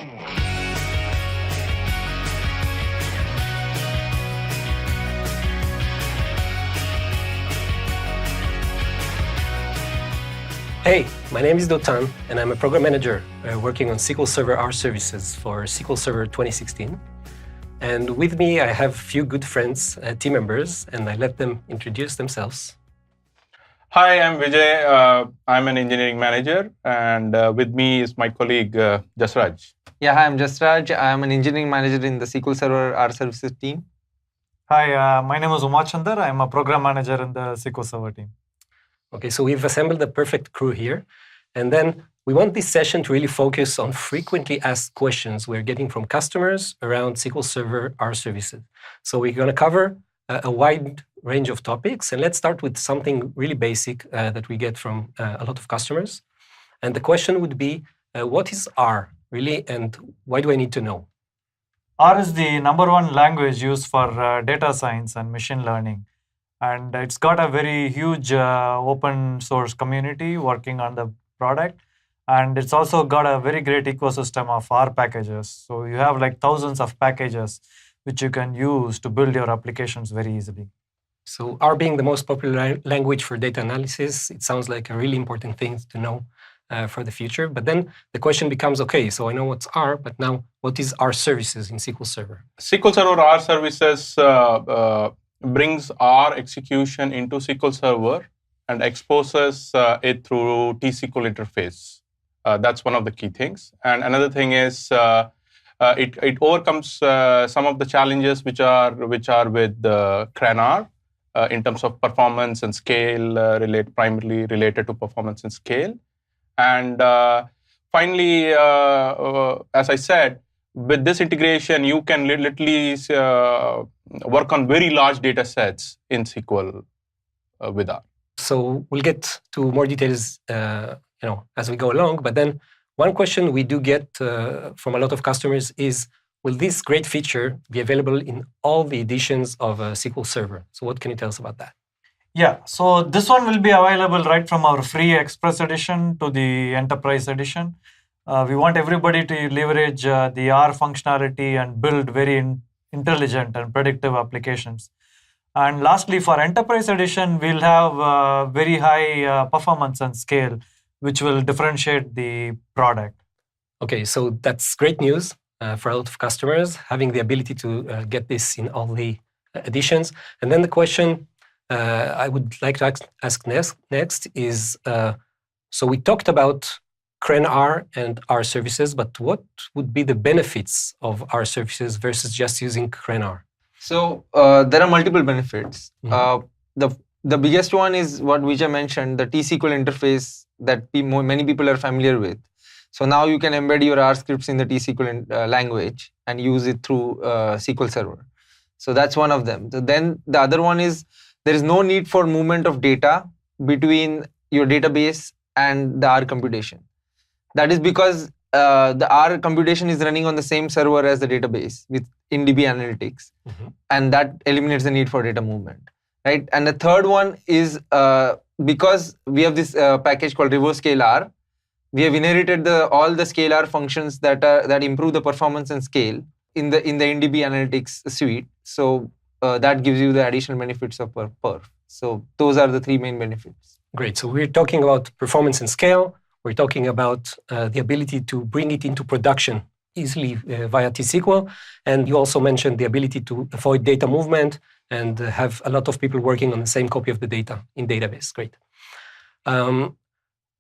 Hey, my name is Dotan, and I'm a program manager working on SQL Server R services for SQL Server 2016. And with me, I have a few good friends, team members, and I let them introduce themselves. Hi, I'm Vijay. I'm an engineering manager, and with me is my colleague Jasraj. Yeah, hi, I'm Jasraj. I'm an engineering manager in the SQL Server R services team. Hi, my name is Umachandar. I'm a program manager in the SQL Server team. Okay, so we've assembled the perfect crew here. And then we want this session to really focus on frequently asked questions we're getting from customers around SQL Server R services. So we're going to cover a wide range of topics. And let's start with something really basic that we get from a lot of customers. And the question would be, what is R really, and why do I need to know? R is the number one language used for data science and machine learning. And it's got a very huge open source community working on the product. And it's also got a very great ecosystem of R packages. So you have like thousands of packages which you can use to build your applications very easily. So R being the most popular language for data analysis, it sounds like a really important thing to know for the future. But then the question becomes, okay, so I know what's R, but now what is R services in SQL Server? SQL Server R services brings R execution into SQL Server and exposes it through T-SQL interface. That's one of the key things. And another thing is it overcomes some of the challenges which are with CRAN-R in terms of performance and scale, primarily related to performance and scale. And finally, as I said, with this integration, you can literally work on very large data sets in SQL with R. So we'll get to more details as we go along. But then one question we do get from a lot of customers is, will this great feature be available in all the editions of SQL Server? So what can you tell us about that? Yeah, so this one will be available right from our free Express edition to the Enterprise edition. We want everybody to leverage the R functionality and build very intelligent and predictive applications. And lastly, for Enterprise edition, we'll have very high performance and scale, which will differentiate the product. Okay, so that's great news for a lot of customers, having the ability to get this in all the editions. And then the question I would like to ask next is, so we talked about CRAN-R and R services, but what would be the benefits of R services versus just using CRAN-R? So there are multiple benefits. Mm-hmm. The biggest one is what Vijay mentioned, the T-SQL interface that many people are familiar with. So now you can embed your R scripts in the T-SQL language and use it through SQL Server. So that's one of them. So then the other one is, there is no need for movement of data between your database and the R computation. That is because the R computation is running on the same server as the database with InDB analytics, and that eliminates the need for data movement, right? And the third one is because we have this package called reverse scale R, we have inherited all the scale R functions that improve the performance and scale in the InDB analytics suite. So that gives you the additional benefits of perf. So those are the three main benefits. Great. So we're talking about performance and scale. We're talking about the ability to bring it into production easily via T-SQL. And you also mentioned the ability to avoid data movement and have a lot of people working on the same copy of the data in database. Great.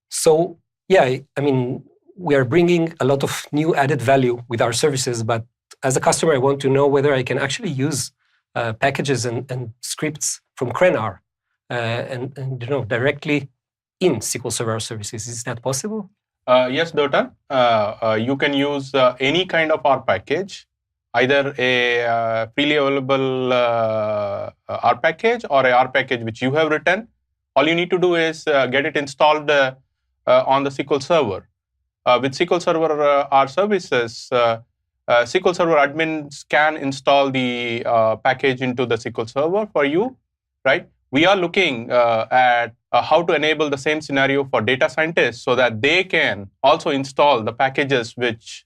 So yeah, I mean, we are bringing a lot of new added value with our services, but as a customer, I want to know whether I can actually use packages and scripts from CRAN-R and directly in SQL Server services. Is that possible? Yes, Dotan. You can use any kind of R package, either a freely available R package or a R package which you have written. All you need to do is get it installed on the SQL Server. With SQL Server R services, SQL Server admins can install the package into the SQL Server for you, right? We are looking at how to enable the same scenario for data scientists so that they can also install the packages which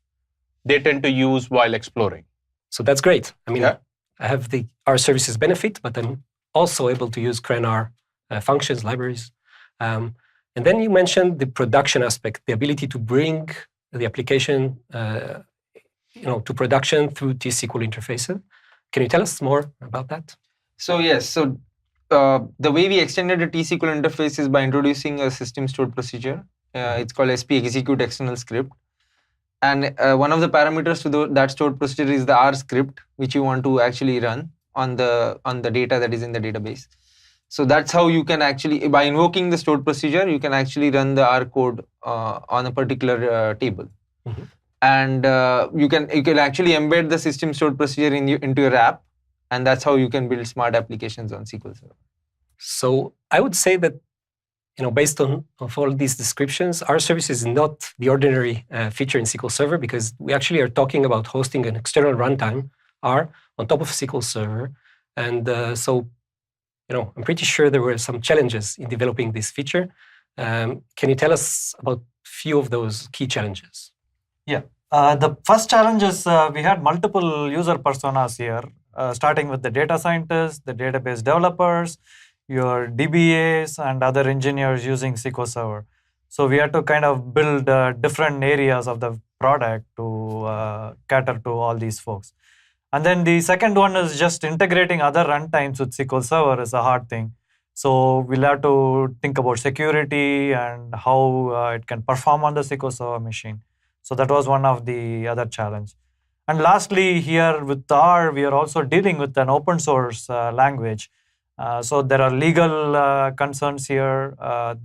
they tend to use while exploring. So that's great. I mean, Yeah. I have the R services benefit, but I'm also able to use CRAN-R functions, libraries. And then you mentioned the production aspect, the ability to bring the application to production through T-SQL interfaces. Can you tell us more about that? So yes, so the way we extended the T-SQL interface is by introducing a system stored procedure. It's called SP execute external script. And one of the parameters to that stored procedure is the R script, which you want to actually run on the data that is in the database. So that's how you can actually, by invoking the stored procedure, you can actually run the R code on a particular table. Mhm. And you can actually embed the system stored procedure into your app, and that's how you can build smart applications on SQL Server. So I would say that, based on all these descriptions, our service is not the ordinary feature in SQL Server, because we actually are talking about hosting an external runtime, R, on top of SQL Server. And so, I'm pretty sure there were some challenges in developing this feature. Can you tell us about a few of those key challenges? Yeah. The first challenge is we had multiple user personas here, starting with the data scientists, the database developers, your DBAs, and other engineers using SQL Server. So we had to kind of build different areas of the product to cater to all these folks. And then the second one is just integrating other runtimes with SQL Server is a hard thing. So we'll have to think about security and how it can perform on the SQL Server machine. So that was one of the other challenge. And lastly, here with R, we are also dealing with an open source language. So there are legal concerns here.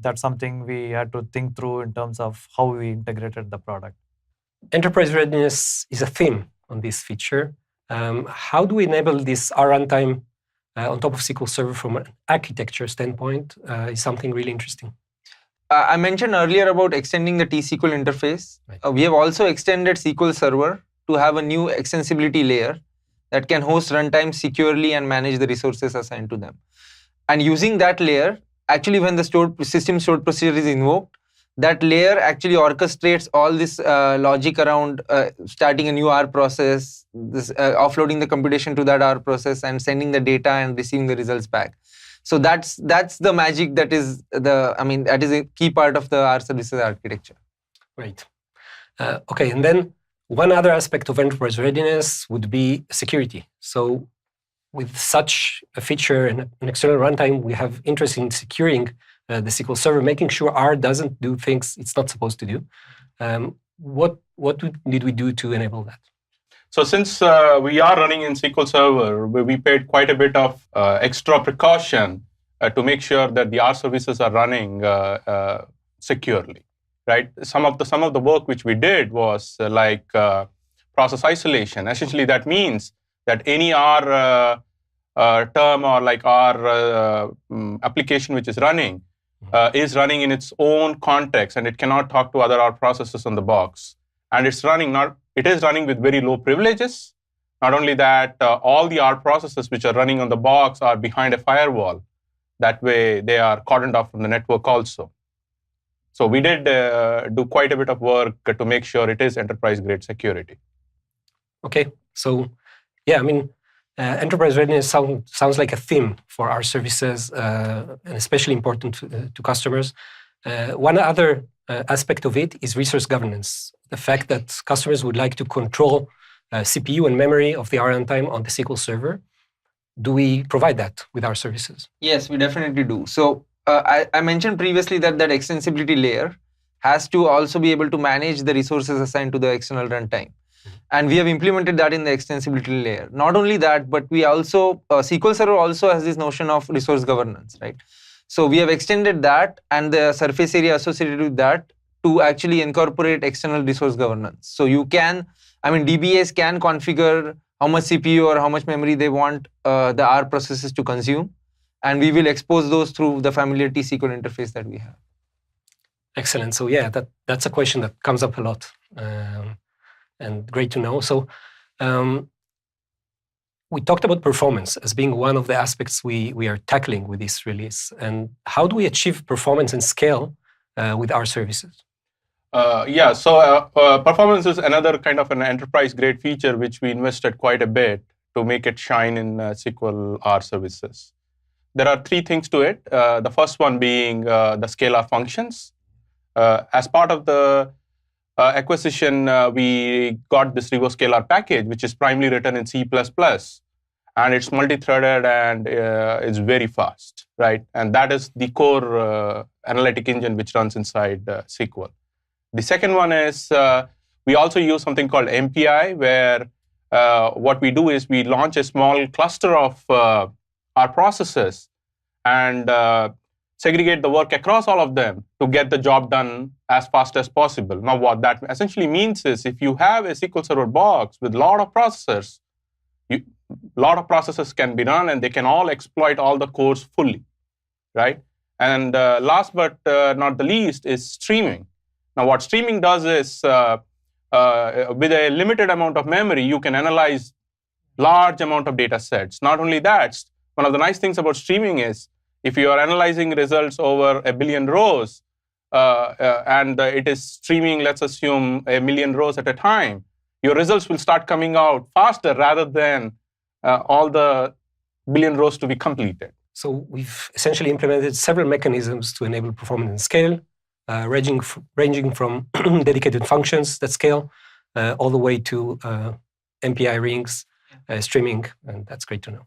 That's something we had to think through in terms of how we integrated the product. Enterprise readiness is a theme on this feature. How do we enable this R runtime on top of SQL Server from an architecture standpoint is something really interesting. I mentioned earlier about extending the T-SQL interface. Right. We have also extended SQL Server to have a new extensibility layer that can host runtimes securely and manage the resources assigned to them. And using that layer, actually when the system stored procedure is invoked, that layer actually orchestrates all this logic around starting a new R process, offloading the computation to that R process and sending the data and receiving the results back. So that's the magic that is that is a key part of the R services architecture. Right. Okay, and then one other aspect of enterprise readiness would be security. So with such a feature and an external runtime, we have interest in securing the SQL Server, making sure R doesn't do things it's not supposed to do. What did we do to enable that? So since we are running in SQL Server, we paid quite a bit of extra precaution to make sure that the R services are running securely, right? Some of the work which we did was process isolation. Essentially, that means that any R term or R application which is running in its own context, and it cannot talk to other R processes on the box. And it is running with very low privileges. Not only that, all the R processes which are running on the box are behind a firewall. That way, they are cordoned off from the network also. So we did do quite a bit of work to make sure it is enterprise-grade security. Okay, so yeah, enterprise readiness sounds like a theme for our services, and especially important to customers. One other aspect of it is resource governance. The fact that customers would like to control CPU and memory of the R runtime on the SQL Server. Do we provide that with our services? Yes, we definitely do. So I mentioned previously that extensibility layer has to also be able to manage the resources assigned to the external runtime. And we have implemented that in the extensibility layer. Not only that, but we also, SQL Server also has this notion of resource governance, right? So we have extended that and the surface area associated with that to actually incorporate external resource governance. So you can, DBAs can configure how much CPU or how much memory they want the R processes to consume. And we will expose those through the familiar T-SQL interface that we have. Excellent. So yeah, that's a question that comes up a lot. And great to know. So we talked about performance as being one of the aspects we are tackling with this release. And how do we achieve performance and scale with our services? Performance is another kind of an enterprise-grade feature which we invested quite a bit to make it shine in SQL R services. There are three things to it. The first one being the scalar functions. As part of the acquisition, we got this RevoScalar package, which is primarily written in C++, and it's multi-threaded and it's very fast, right? And that is the core analytic engine which runs inside SQL. The second one is we also use something called MPI, where what we do is we launch a small cluster of our processes and segregate the work across all of them to get the job done as fast as possible. Now, what that essentially means is if you have a SQL Server box with a lot of processors, a lot of processes can be run and they can all exploit all the cores fully, right? And last but not the least is streaming. Now, what streaming does is with a limited amount of memory, you can analyze large amount of data sets. Not only that, one of the nice things about streaming is if you are analyzing results over 1 billion rows and it is streaming, let's assume 1 million rows at a time, your results will start coming out faster rather than all the billion rows to be completed. So we've essentially implemented several mechanisms to enable performance and scale, ranging from dedicated functions that scale all the way to MPI rings, streaming, and that's great to know.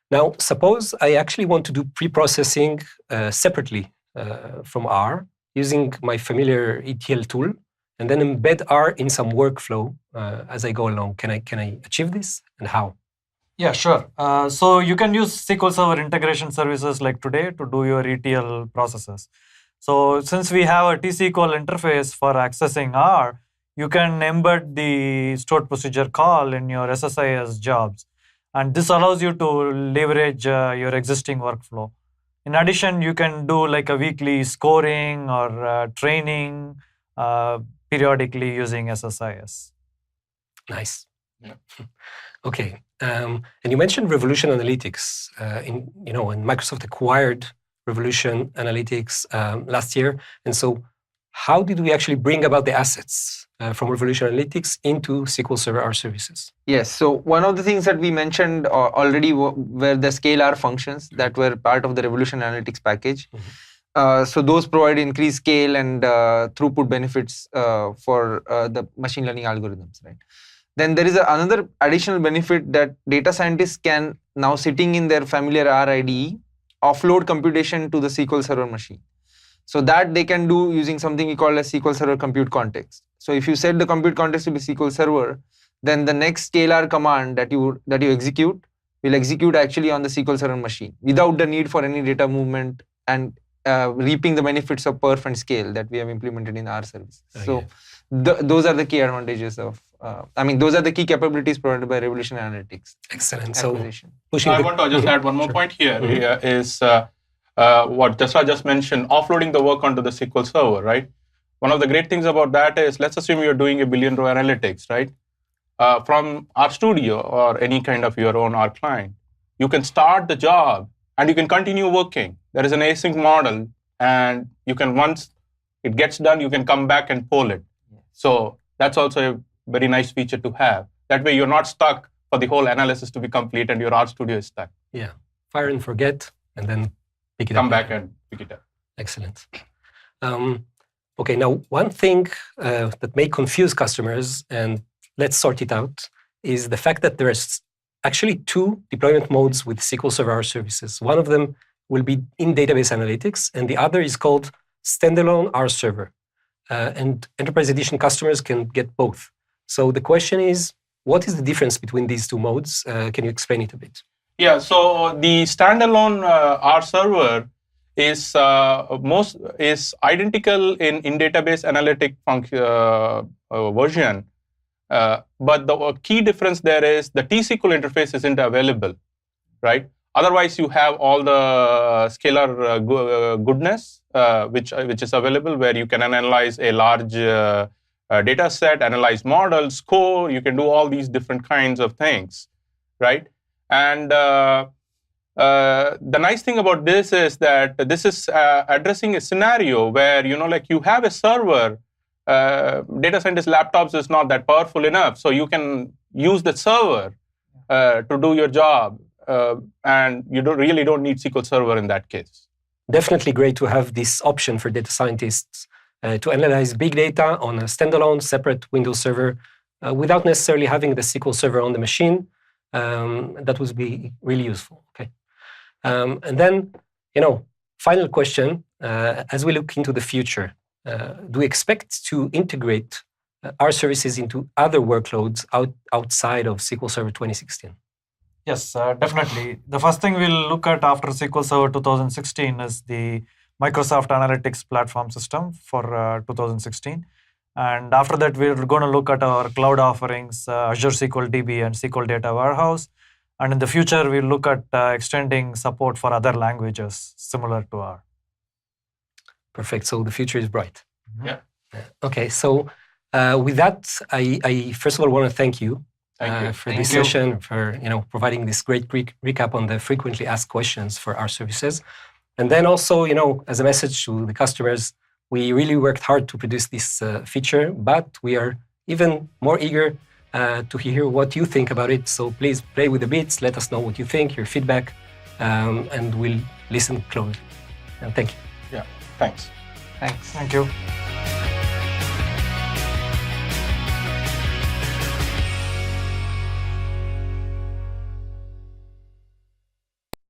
Now, suppose I actually want to do pre-processing separately from R using my familiar ETL tool, and then embed R in some workflow as I go along. Can I achieve this, and how? Yeah, sure. So you can use SQL Server integration services like today to do your ETL processes. So since we have a T-SQL interface for accessing R, you can embed the stored procedure call in your SSIS jobs. And this allows you to leverage your existing workflow. In addition, you can do like a weekly scoring or training periodically using SSIS. Nice. Yeah. Okay. And you mentioned Revolution Analytics. When Microsoft acquired Revolution Analytics last year. And so how did we actually bring about the assets from Revolution Analytics into SQL Server R services? Yes. So one of the things that we mentioned already were the scalar functions that were part of the Revolution Analytics package. Mm-hmm. So those provide increased scale and throughput benefits for the machine learning algorithms, right? Then there is another additional benefit that data scientists can now, sitting in their familiar R IDE, offload computation to the SQL Server machine. So that they can do using something we call a SQL Server compute context. So if you set the compute context to be SQL Server, then the next scalar command that you execute will execute actually on the SQL Server machine without the need for any data movement and reaping the benefits of perf and scale that we have implemented in our service. So those are the key advantages of, those are the key capabilities provided by Revolution Analytics. Excellent. Acquisition. So I want to just add one more point here. Is what Jasra just mentioned, offloading the work onto the SQL Server, right? One of the great things about that is, let's assume you're doing 1 billion row analytics, right? From our studio or any kind of your own R client, you can start the job and you can continue working. There is an async model, and you can, once it gets done, you can come back and poll it. So that's also a very nice feature to have. That way you're not stuck for the whole analysis to be complete and your R studio is stuck. Yeah, fire and forget, and then pick it up. Come back and pick it up. Excellent. Okay, now one thing that may confuse customers, and let's sort it out, is the fact that there's actually 2 deployment modes with SQL Server R services. One of them will be in database analytics, and the other is called standalone R server. And Enterprise Edition customers can get both. So the question is, what is the difference between these 2 modes? Can you explain it a bit? Yeah, so the standalone R server is identical in database analytic version, but the key difference there is the T-SQL interface isn't available, right? Otherwise, you have all the scalar goodness which is available, where you can analyze a large data set, analyze models, score. You can do all these different kinds of things, right? And The nice thing about this is that this is addressing a scenario where, like you have a server, data scientist laptops is not that powerful enough, so you can use the server to do your job, and you really don't need SQL Server in that case. Definitely great to have this option for data scientists to analyze big data on a standalone, separate Windows server without necessarily having the SQL Server on the machine. That would be really useful. Okay. And then, final question, as we look into the future, do we expect to integrate our services into other workloads outside of SQL Server 2016? Yes, definitely. The first thing we'll look at after SQL Server 2016 is the Microsoft Analytics platform system for 2016. And after that, we're going to look at our cloud offerings, Azure SQL DB and SQL Data Warehouse. And in the future, we'll look at extending support for other languages similar to R. Perfect. So the future is bright. Yeah. Okay. So with that, I first of all want to thank you. For this session, for providing this great recap on the frequently asked questions for our services. And then also, as a message to the customers, we really worked hard to produce this feature, but we are even more eager to hear what you think about it. So please play with the bits, let us know what you think, your feedback, and we'll listen closely. And thank you. Yeah, thanks. Thanks. Thank you.